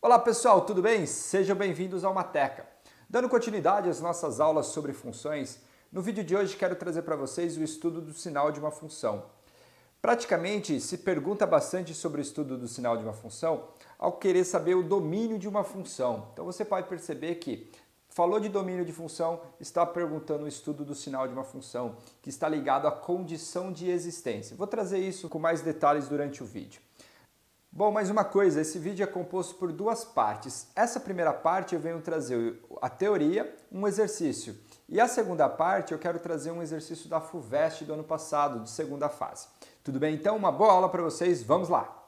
Olá pessoal, tudo bem? Sejam bem-vindos ao Mateca. Dando continuidade às nossas aulas sobre funções, no vídeo de hoje quero trazer para vocês o estudo do sinal de uma função. Praticamente se pergunta bastante sobre o estudo do sinal de uma função ao querer saber o domínio de uma função. Então você pode perceber que falou de domínio de função, está perguntando o estudo do sinal de uma função, que está ligado à condição de existência. Vou trazer isso com mais detalhes durante o vídeo. Bom, mais uma coisa, esse vídeo é composto por duas partes. Essa primeira parte eu venho trazer a teoria, um exercício. E a segunda parte eu quero trazer um exercício da FUVEST do ano passado, de segunda fase. Tudo bem? Então, uma boa aula para vocês, vamos lá!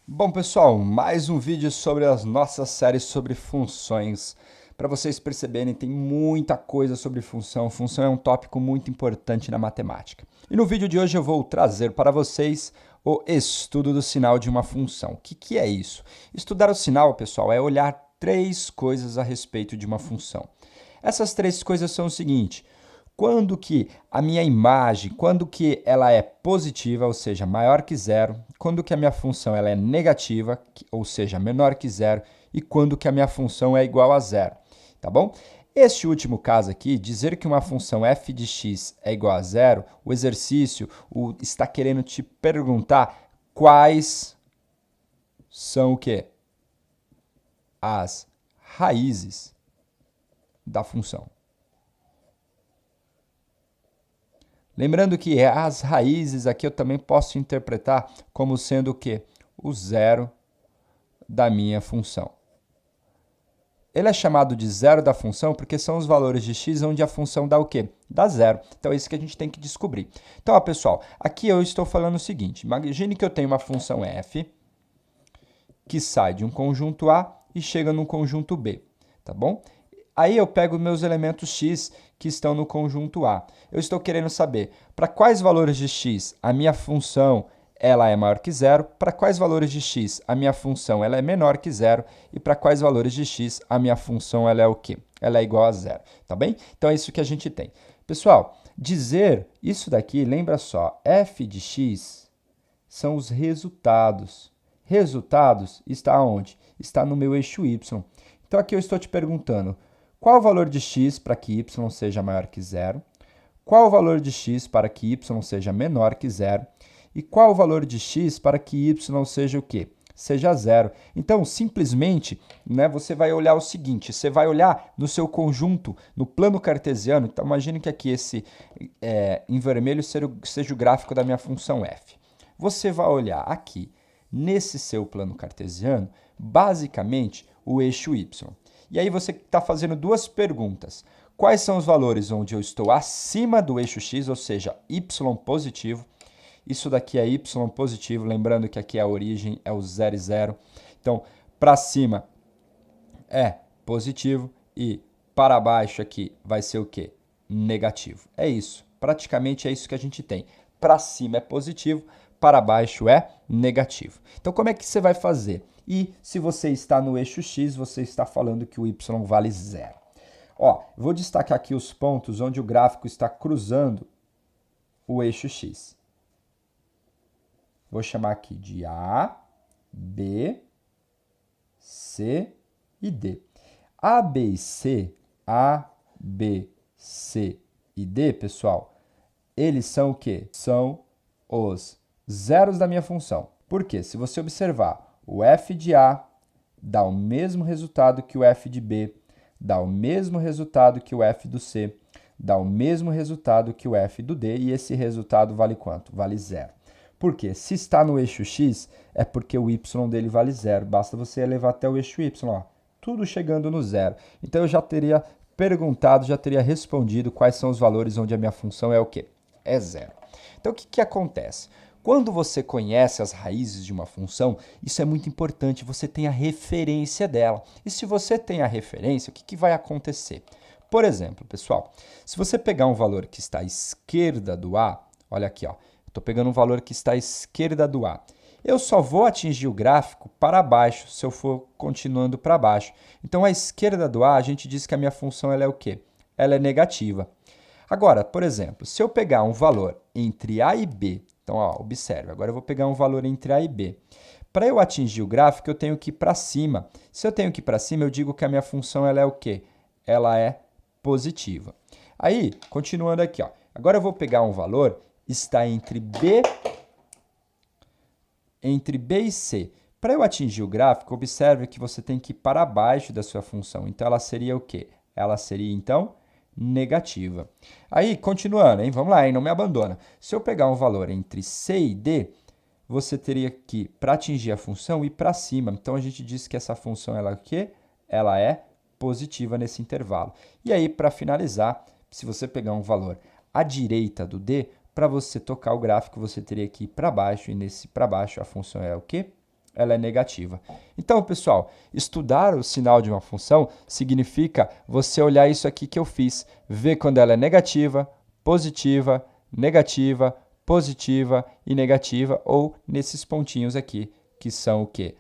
Bom, pessoal, mais um vídeo sobre as nossas séries sobre funções. Para vocês perceberem, tem muita coisa sobre função. Função é um tópico muito importante na matemática. E no vídeo de hoje eu vou trazer para vocês o estudo do sinal de uma função. O que é isso? Estudar o sinal, pessoal, é olhar três coisas a respeito de uma função. Essas três coisas são o seguinte: quando que a minha imagem, quando que ela é positiva, ou seja, maior que zero, quando que a minha função ela é negativa, ou seja, menor que zero, e quando que a minha função é igual a zero, tá bom? Este último caso aqui, dizer que uma função f de x é igual a zero, o exercício está querendo te perguntar quais são o quê? As raízes da função. Lembrando que as raízes aqui eu também posso interpretar como sendo o quê? O zero da minha função. Ele é chamado de zero da função porque são os valores de x onde a função dá o quê? Dá zero. Então é isso que a gente tem que descobrir. Então, ó, pessoal, aqui eu estou falando o seguinte. Imagine que eu tenho uma função f que sai de um conjunto A e chega no conjunto B, tá bom? Aí eu pego meus elementos x que estão no conjunto A. Eu estou querendo saber para quais valores de x a minha função ela é maior que zero, para quais valores de x a minha função ela é menor que zero e para quais valores de x a minha função ela é o quê? Ela é igual a zero, tá bem? Então é isso que a gente tem. Pessoal, dizer isso daqui, lembra só, f de x são os resultados. Resultados está onde? Está no meu eixo y. Então aqui eu estou te perguntando, qual o valor de x para que y seja maior que zero? Qual o valor de x para que y seja menor que zero? E qual o valor de x para que y seja o quê? Seja zero. Então, simplesmente, né, você vai olhar o seguinte, você vai olhar no seu conjunto, no plano cartesiano. Então, imagine que aqui esse em vermelho seja o gráfico da minha função f. Você vai olhar aqui, nesse seu plano cartesiano, basicamente, o eixo y. E aí você está fazendo duas perguntas. Quais são os valores onde eu estou acima do eixo x, ou seja, y positivo? Isso daqui é y positivo, lembrando que aqui a origem é o 0 e 0. Então, para cima é positivo e para baixo aqui vai ser o quê? Negativo. É isso. Praticamente é isso que a gente tem. Para cima é positivo, para baixo é negativo. Então, como é que você vai fazer? E se você está no eixo x, você está falando que o y vale 0. Ó, vou destacar aqui os pontos onde o gráfico está cruzando o eixo x. Vou chamar aqui de A, B, C e D. A, B e C, A, B, C e D, pessoal, eles são o quê? São os zeros da minha função. Por quê? Se você observar, o f de A dá o mesmo resultado que o f de B, dá o mesmo resultado que o f do C, dá o mesmo resultado que o f do D, e esse resultado vale quanto? Vale 0. Por quê? Se está no eixo x, é porque o y dele vale 0. Basta você elevar até o eixo y, ó, tudo chegando no 0. Então, eu já teria perguntado, já teria respondido quais são os valores onde a minha função é o quê? É 0. Então, o que acontece? Quando você conhece as raízes de uma função, isso é muito importante, você tem a referência dela. E se você tem a referência, o que vai acontecer? Por exemplo, pessoal, se você pegar um valor que está à esquerda do A, olha aqui, ó. Estou pegando um valor que está à esquerda do A. Eu só vou atingir o gráfico para baixo, se eu for continuando para baixo. Então, à esquerda do A, a gente diz que a minha função ela é o quê? Ela é negativa. Agora, por exemplo, se eu pegar um valor entre A e B, então, ó, observe, agora eu vou pegar um valor entre A e B. Para eu atingir o gráfico, eu tenho que ir para cima. Se eu tenho que ir para cima, eu digo que a minha função ela é o quê? Ela é positiva. Aí, continuando aqui, ó. Agora eu vou pegar um valor, está entre B e C. Para eu atingir o gráfico, observe que você tem que ir para baixo da sua função. Então, ela seria o quê? Ela seria, então, negativa. Aí, continuando, hein? Vamos lá, hein? Não me abandona. Se eu pegar um valor entre C e D, você teria que, para atingir a função, ir para cima. Então, a gente diz que essa função ela é o quê? Ela é positiva nesse intervalo. E aí, para finalizar, se você pegar um valor à direita do D, para você tocar o gráfico, você teria que ir para baixo, e nesse para baixo a função é o quê? Ela é negativa. Então, pessoal, estudar o sinal de uma função significa você olhar isso aqui que eu fiz, ver quando ela é negativa, positiva, negativa, positiva e negativa, ou nesses pontinhos aqui, que são o quê?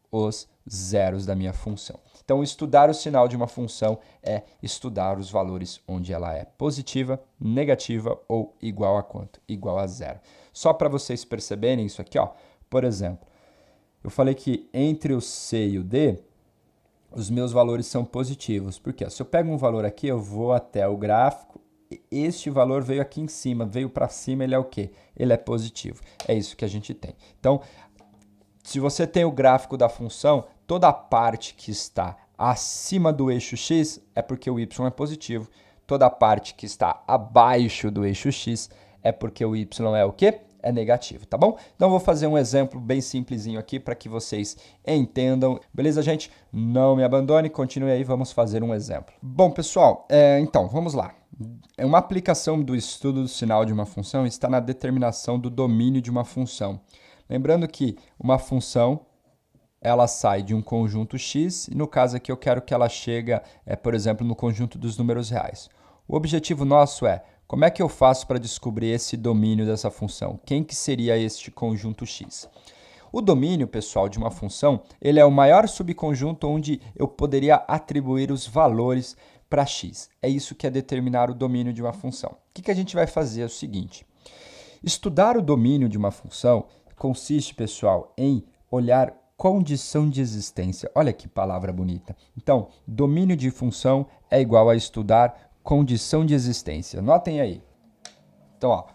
Os zeros da minha função. Então, estudar o sinal de uma função é estudar os valores onde ela é positiva, negativa ou igual a quanto? Igual a zero. Só para vocês perceberem isso aqui, ó. Por exemplo, eu falei que entre o C e o D, os meus valores são positivos. Por quê? Se eu pego um valor aqui, eu vou até o gráfico, este valor veio aqui em cima, veio para cima, ele é o quê? Ele é positivo. É isso que a gente tem. Então, se você tem o gráfico da função, toda a parte que está acima do eixo x é porque o y é positivo. Toda a parte que está abaixo do eixo x é porque o y é o quê? É negativo, tá bom? Então, eu vou fazer um exemplo bem simplesinho aqui para que vocês entendam. Beleza, gente? Não me abandone, continue aí, vamos fazer um exemplo. Bom, pessoal, então, vamos lá. Uma aplicação do estudo do sinal de uma função está na determinação do domínio de uma função. Lembrando que uma função, ela sai de um conjunto x, e no caso aqui eu quero que ela chegue, por exemplo, no conjunto dos números reais. O objetivo nosso é, como é que eu faço para descobrir esse domínio dessa função? Quem que seria este conjunto x? O domínio, pessoal, de uma função, ele é o maior subconjunto onde eu poderia atribuir os valores para x. É isso que é determinar o domínio de uma função. O que a gente vai fazer é o seguinte. Estudar o domínio de uma função consiste, pessoal, em olhar condição de existência. Olha que palavra bonita. Então, domínio de função é igual a estudar condição de existência. Notem aí. Então, ó,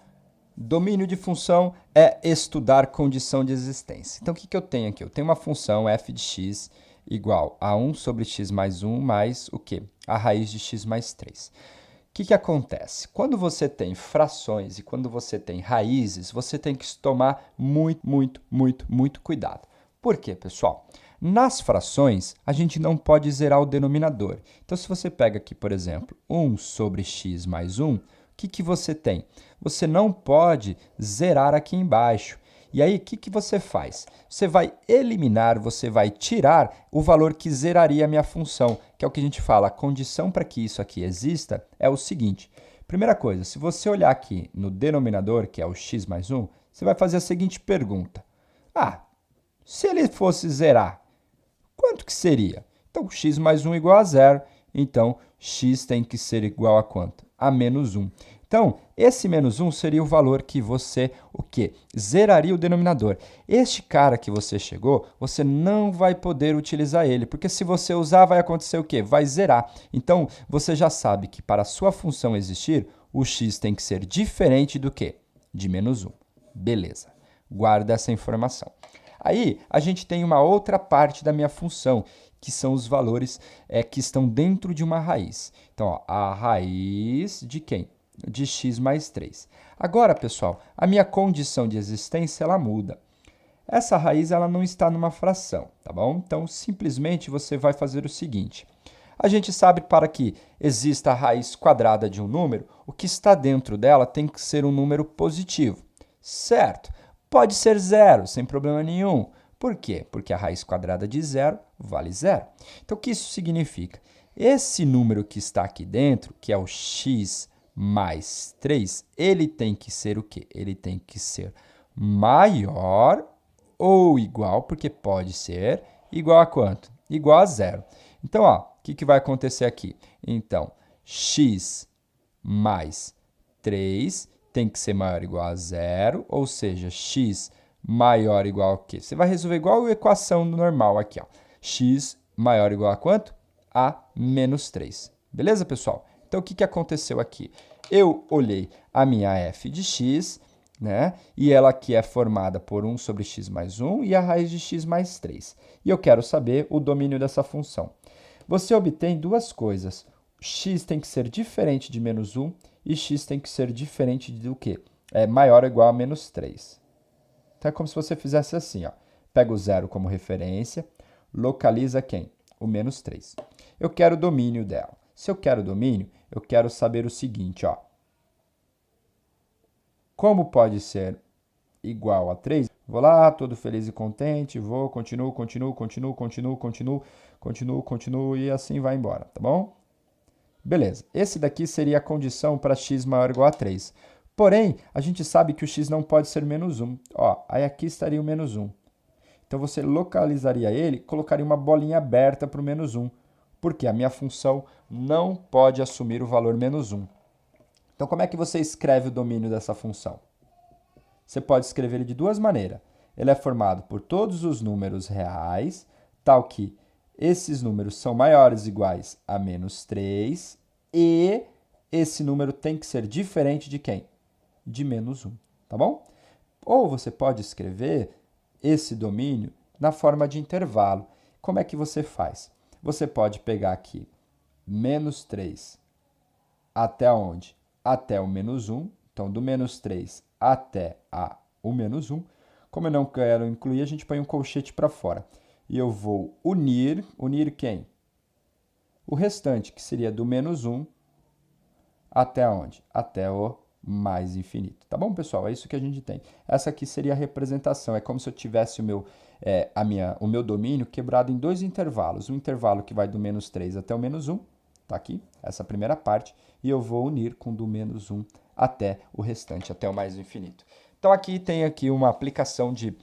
domínio de função é estudar condição de existência. Então, o que eu tenho aqui? Eu tenho uma função f de x igual a 1 sobre x mais 1 mais o quê? A raiz de x mais 3. O que acontece? Quando você tem frações e quando você tem raízes, você tem que tomar muito cuidado. Por quê, pessoal? Nas frações, a gente não pode zerar o denominador. Então, se você pega aqui, por exemplo, 1 sobre x mais 1, o que você tem? Você não pode zerar aqui embaixo. E aí, o que você faz? Você vai eliminar, você vai tirar o valor que zeraria a minha função, que é o que a gente fala, a condição para que isso aqui exista é o seguinte. Primeira coisa, se você olhar aqui no denominador, que é o x mais 1, você vai fazer a seguinte pergunta. Se ele fosse zerar, quanto que seria? Então, x mais 1 igual a zero, então x tem que ser igual a quanto? A menos 1. Então, esse menos 1 seria o valor que você, o quê? Zeraria o denominador. Este cara que você chegou, você não vai poder utilizar ele, porque se você usar, vai acontecer o quê? Vai zerar. Então, você já sabe que para a sua função existir, o x tem que ser diferente do quê? De menos 1. Beleza. Guarda essa informação. Aí, a gente tem uma outra parte da minha função, que são os valores que estão dentro de uma raiz. Então, ó, a raiz de quem? De x mais 3. Agora, pessoal, a minha condição de existência, ela muda. Essa raiz, ela não está numa fração, tá bom? Então, simplesmente, você vai fazer o seguinte. A gente sabe que para que exista a raiz quadrada de um número, o que está dentro dela tem que ser um número positivo, certo? Pode ser zero, sem problema nenhum. Por quê? Porque a raiz quadrada de zero vale zero. Então, o que isso significa? Esse número que está aqui dentro, que é o x mais 3, ele tem que ser o quê? Ele tem que ser maior ou igual, porque pode ser igual a quanto? Igual a zero. Então, ó, o que vai acontecer aqui? Então, x mais 3 tem que ser maior ou igual a zero, ou seja, x maior ou igual a quê? Você vai resolver igual a equação normal aqui, ó. X maior ou igual a quanto? A menos 3. Beleza, pessoal? Então, o que aconteceu aqui? Eu olhei a minha f de x, né? E ela aqui é formada por 1 sobre x mais 1 e a raiz de x mais 3. E eu quero saber o domínio dessa função. Você obtém duas coisas. X tem que ser diferente de menos 1 e x tem que ser diferente do quê? É maior ou igual a menos 3. Então, é como se você fizesse assim, ó. Pega o zero como referência, localiza quem? O menos 3. Eu quero o domínio dela. Se eu quero o domínio, eu quero saber o seguinte, ó. Como pode ser igual a 3? Vou lá, todo feliz e contente, vou, continuo e assim vai embora, tá bom? Beleza, esse daqui seria a condição para x maior ou igual a 3. Porém, a gente sabe que o x não pode ser menos 1. Ó, aí aqui estaria o menos 1. Então, você localizaria ele, colocaria uma bolinha aberta para o menos 1. Porque a minha função não pode assumir o valor menos 1. Então, como é que você escreve o domínio dessa função? Você pode escrever ele de duas maneiras. Ele é formado por todos os números reais, tal que esses números são maiores ou iguais a menos 3, e esse número tem que ser diferente de quem? De menos 1, tá bom? Ou você pode escrever esse domínio na forma de intervalo. Como é que você faz? Você pode pegar aqui menos 3 até onde? Até o menos 1. Então, do menos 3 até o menos 1. Como eu não quero incluir, a gente põe um colchete para fora. E eu vou unir quem? O restante, que seria do menos 1 até onde? Até o mais infinito. Tá bom, pessoal? É isso que a gente tem. Essa aqui seria a representação. É como se eu tivesse o meu domínio quebrado em dois intervalos. Um intervalo que vai do menos 3 até o menos 1. Tá aqui, essa primeira parte. E eu vou unir com do menos 1 até o restante, até o mais infinito. Então, aqui tem uma aplicação de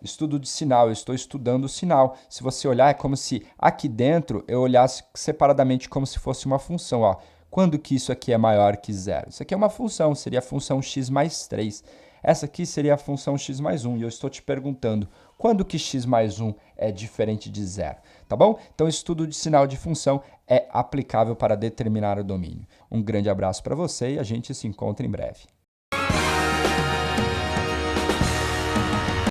estudo de sinal. Eu estou estudando o sinal. Se você olhar, é como se aqui dentro eu olhasse separadamente como se fosse uma função. Ó. Quando que isso aqui é maior que zero? Isso aqui é uma função, seria a função x mais 3. Essa aqui seria a função x mais 1. E eu estou te perguntando, quando que x mais 1 é diferente de zero? Tá bom? Então, estudo de sinal de função é aplicável para determinar o domínio. Um grande abraço para você e a gente se encontra em breve.